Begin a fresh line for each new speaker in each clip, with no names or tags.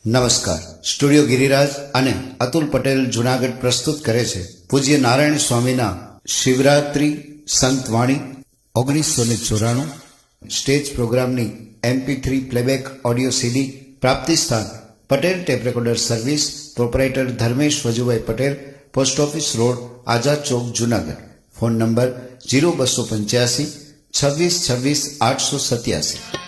નમસ્કાર. સ્ટુડિયો ગિરિરાજ અને અતુલ પટેલ જુનાગઢ પ્રસ્તુત કરે છે પૂજ્ય નારાયણ સ્વામીના શિવરાત્રી સંતવાણી 1994 સ્ટેજ પ્રોગ્રામની MP3 પ્લેબેક ઓડિયો CD. પ્રાપ્તિ સ્થાન Patel tape recorder service, proprietor Dharmesh Vajubhai Patel, post office road, Azad Chowk, Junagadh. Phone number 0285 26 26 887.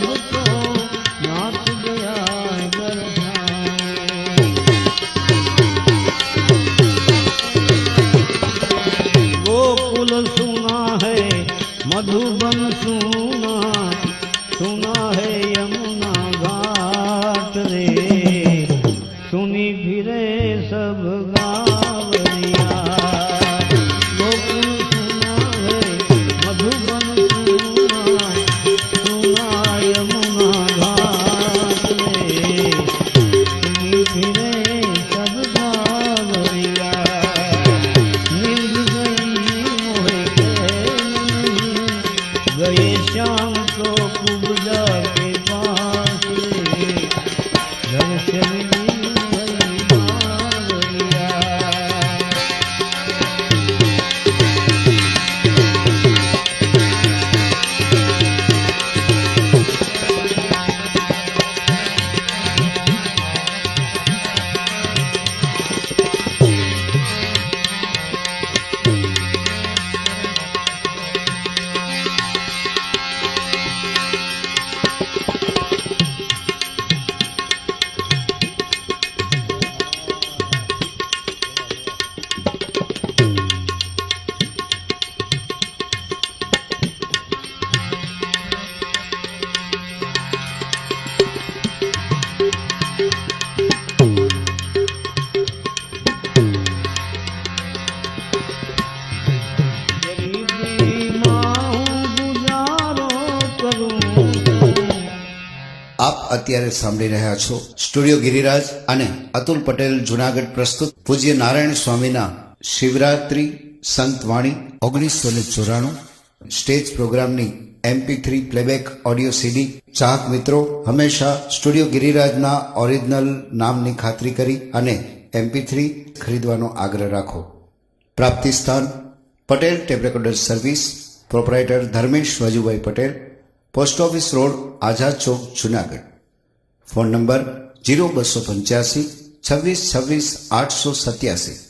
अब तो नाथ गया बरसाए। गोकुल सुना है मधुबन सुना, सुना है यमुना घाट रे, सुनी फिरे सब गावरिया। गोकुल सुना है मधुबन सुना, सुना यमुना घाट रे, सुनी फिरे सब गावरिया। नींद गई मोहे गए श्याम तो कुब्जा के पास रे, दर्शन मिल गई बावरिया।
આપ અત્યારે સાંભળી રહ્યા છો સ્ટુડિયો ગિરિરાજ અને અતુલ પટેલ જુનાગઢ પ્રસ્તુત પૂજ્ય નારાયણ સ્વામીના શિવરાત્રી સંત વાણી 1994 સ્ટેજ પ્રોગ્રામની MP3 પ્લેબેક ઓડિયો CD. ચાહક મિત્રો હંમેશા સ્ટુડિયો ગિરિરાજના ઓરિજિનલ નામની ખાતરી કરી અને MP3 ખરીદવાનો આગ્રહ રાખો. પ્રાપ્તિ સ્થાન Patel tape recorder service, proprietor Dharmesh Vajubhai Patel, post office road, Azad Chowk, Junagadh. Phone number 0285 26 26 887.